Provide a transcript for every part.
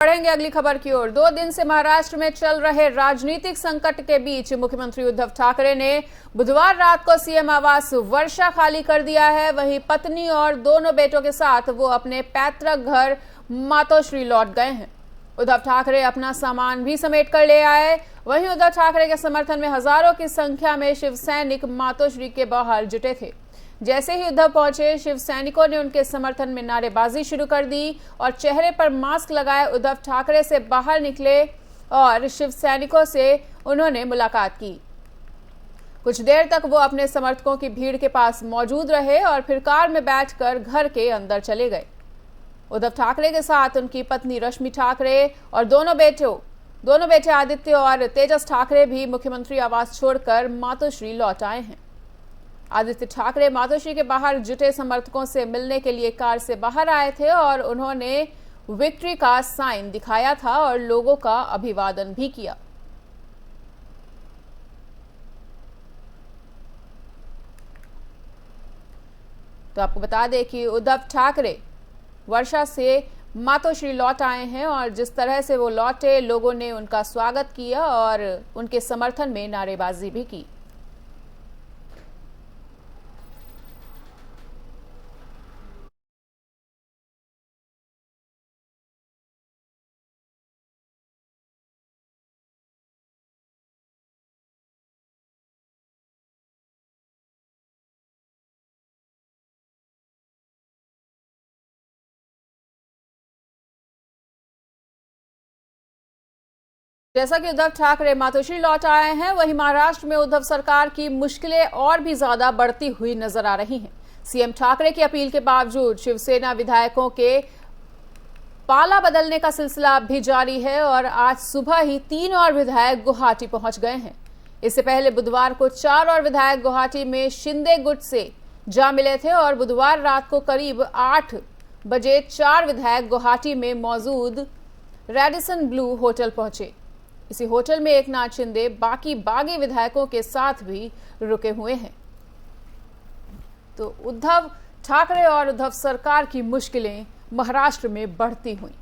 बढ़ेंगे अगली खबर की ओर। 2 दिन से महाराष्ट्र में चल रहे राजनीतिक संकट के बीच मुख्यमंत्री उद्धव ठाकरे ने बुधवार रात को सीएम आवास वर्षा खाली कर दिया है। वहीं पत्नी और दोनों बेटों के साथ वो अपने पैतृक घर मातोश्री लौट गए हैं। उद्धव ठाकरे अपना सामान भी समेट कर ले आए। वहीं उद्धव ठाकरे के समर्थन में हजारों की संख्या में शिव सैनिक मातोश्री के बाहर जुटे थे। जैसे ही उद्धव पहुंचे, शिव सैनिकों ने उनके समर्थन में नारेबाजी शुरू कर दी और चेहरे पर मास्क लगाए उद्धव ठाकरे से बाहर निकले और शिव सैनिकों से उन्होंने मुलाकात की। कुछ देर तक वो अपने समर्थकों की भीड़ के पास मौजूद रहे और फिर कार में बैठकर घर के अंदर चले गए। उद्धव ठाकरे के साथ उनकी पत्नी रश्मि ठाकरे और दोनों बेटे आदित्य और तेजस ठाकरे भी मुख्यमंत्री आवास छोड़कर मातोश्री लौट आए हैं। आदित्य ठाकरे मातोश्री के बाहर जुटे समर्थकों से मिलने के लिए कार से बाहर आए थे और उन्होंने विक्ट्री का साइन दिखाया था और लोगों का अभिवादन भी किया। तो आपको बता दें कि उद्धव ठाकरे वर्षा से मातोश्री लौट आए हैं और जिस तरह से वो लौटे, लोगों ने उनका स्वागत किया और उनके समर्थन में नारेबाजी भी की। जैसा कि उद्धव ठाकरे मातोश्री लौट आए हैं, वहीं महाराष्ट्र में उद्धव सरकार की मुश्किलें और भी ज्यादा बढ़ती हुई नजर आ रही हैं। सीएम ठाकरे की अपील के बावजूद शिवसेना विधायकों के पाला बदलने का सिलसिला अब भी जारी है और आज सुबह ही 3 और विधायक गुवाहाटी पहुंच गए हैं। इससे पहले बुधवार को 4 और विधायक गुवाहाटी में शिंदे गुट से जा मिले थे और बुधवार रात को करीब 8 बजे 4 विधायक गुवाहाटी में मौजूद रेडिसन ब्लू होटल पहुंचे। इसी होटल में एकनाथ शिंदे बाकी बागी विधायकों के साथ भी रुके हुए हैं। तो उद्धव ठाकरे और उद्धव सरकार की मुश्किलें महाराष्ट्र में बढ़ती हुई।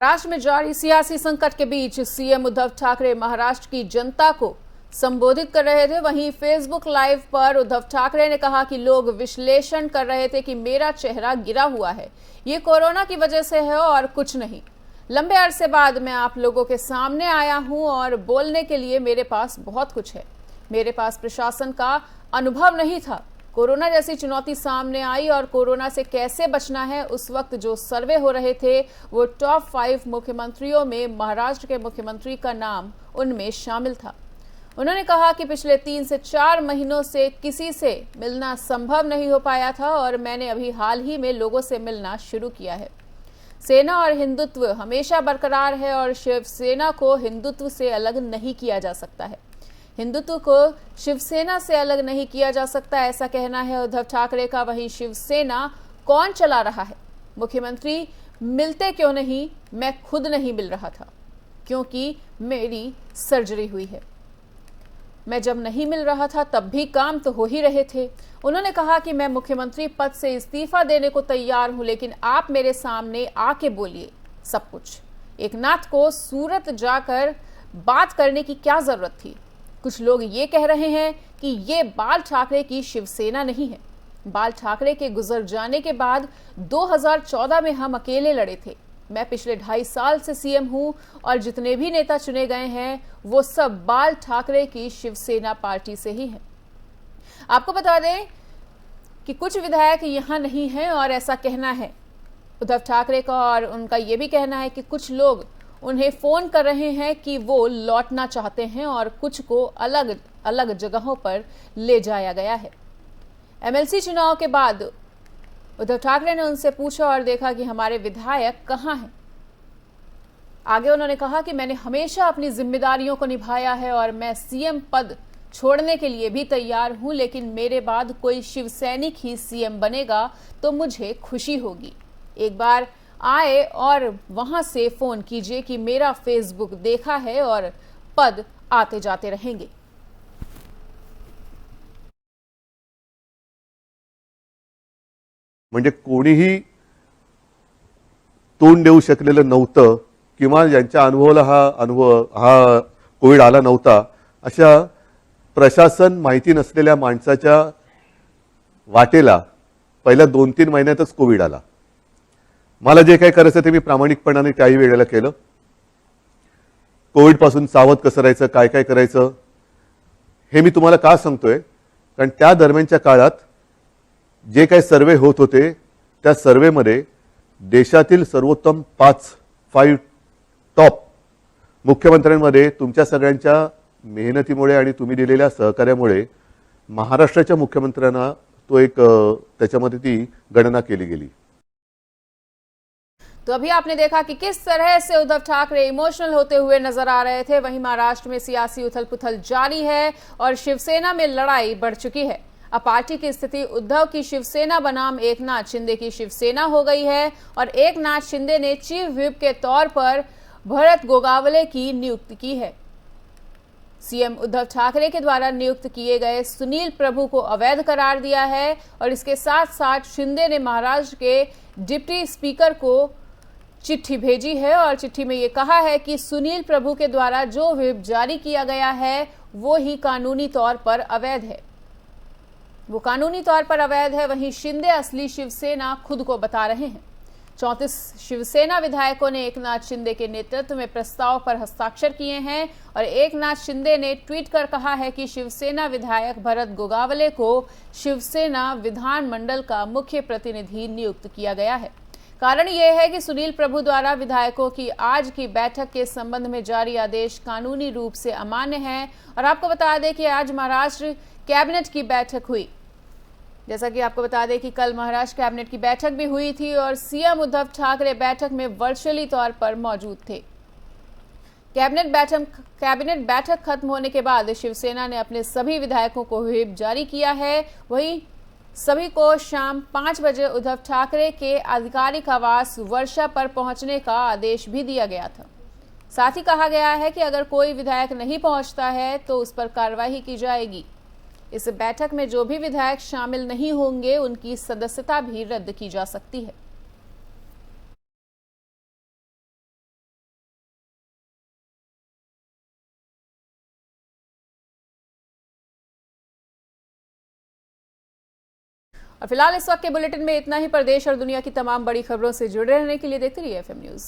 महाराष्ट्र में जारी सियासी संकट के बीच सीएम उद्धव ठाकरे महाराष्ट्र की जनता को संबोधित कर रहे थे। वहीं फेसबुक लाइव पर उद्धव ठाकरे ने कहा कि लोग विश्लेषण कर रहे थे कि मेरा चेहरा गिरा हुआ है, ये कोरोना की वजह से है और कुछ नहीं। लंबे अरसे बाद मैं आप लोगों के सामने आया हूं और बोलने के लिए मेरे पास बहुत कुछ है। मेरे पास प्रशासन का अनुभव नहीं था। कोरोना जैसी चुनौती सामने आई और कोरोना से कैसे बचना है, उस वक्त जो सर्वे हो रहे थे वो टॉप 5 मुख्यमंत्रियों में महाराष्ट्र के मुख्यमंत्री का नाम उनमें शामिल था। उन्होंने कहा कि पिछले 3 से 4 महीनों से किसी से मिलना संभव नहीं हो पाया था और मैंने अभी हाल ही में लोगों से मिलना शुरू किया है। सेना और हिंदुत्व हमेशा बरकरार है और शिवसेना को हिंदुत्व से अलग नहीं किया जा सकता है। हिंदुत्व को शिवसेना से अलग नहीं किया जा सकता, ऐसा कहना है उद्धव ठाकरे का। वहीं शिवसेना कौन चला रहा है, मुख्यमंत्री मिलते क्यों नहीं? मैं खुद नहीं मिल रहा था क्योंकि मेरी सर्जरी हुई है। मैं जब नहीं मिल रहा था तब भी काम तो हो ही रहे थे। उन्होंने कहा कि मैं मुख्यमंत्री पद से इस्तीफा देने को तैयार हूं, लेकिन आप मेरे सामने आके बोलिए सब कुछ। एकनाथ को सूरत जाकर बात करने की क्या जरूरत थी? कुछ लोग ये कह रहे हैं कि ये बाल ठाकरे की शिवसेना नहीं है। बाल ठाकरे के गुजर जाने के बाद 2014 में हम अकेले लड़े थे। मैं पिछले 2.5 साल से सीएम हूं और जितने भी नेता चुने गए हैं वो सब बाल ठाकरे की शिवसेना पार्टी से ही हैं। आपको बता दें कि कुछ विधायक यहां नहीं हैं और ऐसा कहना है उद्धव ठाकरे का, और उनका यह भी कहना है कि कुछ लोग उन्हें फोन कर रहे हैं कि वो लौटना चाहते हैं और कुछ को अलग अलग जगहों पर ले जाया गया है। एमएलसी चुनाव के बाद उद्धव ठाकरे ने उनसे पूछा और देखा कि हमारे विधायक कहां हैं। आगे उन्होंने कहा कि मैंने हमेशा अपनी जिम्मेदारियों को निभाया है और मैं सीएम पद छोड़ने के लिए भी तैयार हूं, लेकिन मेरे बाद कोई शिवसैनिक ही सीएम बनेगा तो मुझे खुशी होगी। एक बार आए और वहां से फोन कीजिए कि मेरा फेसबुक देखा है और पद आते जाते रहेंगे। म्हणजे कोणीही तोंड देऊ शकलेलं नव्हतं किंवा ज्यांच्या अनुभवाला हा कोविड आला नव्हता अशा प्रशासन माहिती नसलेल्या माणसाच्या वाटेला पहिल्या 2-3 महिन्यातच कोविड आला। मला जे काही करायचं ते मी प्रामाणिकपणाने त्याही वेळेला केलं। कोविड पासून सावध कसं राहायचं, काय काय करायचं हे मी तुम्हाला का सांगतोय, कारण त्या दरम्यानच्या काळात जे काही सर्वे होत होते त्या सर्वेमध्ये देशातील सर्वोत्तम 5 टॉप मुख्यमंत्र्यांमध्ये तुमच्या सगळ्यांच्या मेहनतीमुळे आणि तुम्ही दिलेल्या सहकार्यामुळे महाराष्ट्राच्या मुख्यमंत्र्यांना तो एक त्याच्यामध्ये ती गणना केली गेली। तो अभी आपने देखा कि किस तरह से उद्धव ठाकरे इमोशनल होते हुए नजर आ रहे थे। वहीं महाराष्ट्र में सियासी उथल पुथल जारी है और शिवसेना में लड़ाई बढ़ चुकी है। अब पार्टी की स्थिति उद्धव की शिवसेना बनाम एकनाथ शिंदे की शिवसेना हो गई है और एकनाथ शिंदे ने चीफ व्हिप के तौर पर भरत गोगावले की नियुक्ति की है। सीएम उद्धव ठाकरे के द्वारा नियुक्त किए गए सुनील प्रभु को अवैध करार दिया है और इसके साथ साथ शिंदे ने महाराष्ट्र के डिप्टी स्पीकर को चिट्ठी भेजी है और चिट्ठी में ये कहा है कि सुनील प्रभु के द्वारा जो व्हिप जारी किया गया है वो ही कानूनी तौर पर अवैध है, वो कानूनी तौर पर अवैध है। वहीं शिंदे असली शिवसेना खुद को बता रहे हैं। 34 शिवसेना विधायकों ने एकनाथ शिंदे के नेतृत्व में प्रस्ताव पर हस्ताक्षर किए हैं और एकनाथ शिंदे ने ट्वीट कर कहा है कि शिवसेना विधायक भरत गोगावले को शिवसेना विधानमंडल का मुख्य प्रतिनिधि नियुक्त किया गया है। कारण यह है कि सुनील प्रभु द्वारा विधायकों की आज की बैठक के संबंध में जारी आदेश कानूनी रूप से अमान्य है। और आपको बता दें कि आज महाराष्ट्र कैबिनेट की बैठक हुई। जैसा कि आपको बता दें कि कल महाराष्ट्र कैबिनेट की बैठक भी हुई थी और सीएम उद्धव ठाकरे बैठक में वर्चुअली तौर पर मौजूद थे। कैबिनेट बैठक खत्म होने के बाद शिवसेना ने अपने सभी विधायकों को व्हिप जारी किया है। वहीं सभी को शाम 5 बजे उद्धव ठाकरे के आधिकारिक आवास वर्षा पर पहुंचने का आदेश भी दिया गया था। साथ ही कहा गया है कि अगर कोई विधायक नहीं पहुंचता है तो उस पर कार्रवाई की जाएगी। इस बैठक में जो भी विधायक शामिल नहीं होंगे उनकी सदस्यता भी रद्द की जा सकती है। और फिलहाल इस वक्त के बुलेटिन में इतना ही। प्रदेश और दुनिया की तमाम बड़ी खबरों से जुड़े रहने के लिए देखते रहिए एफएम न्यूज़।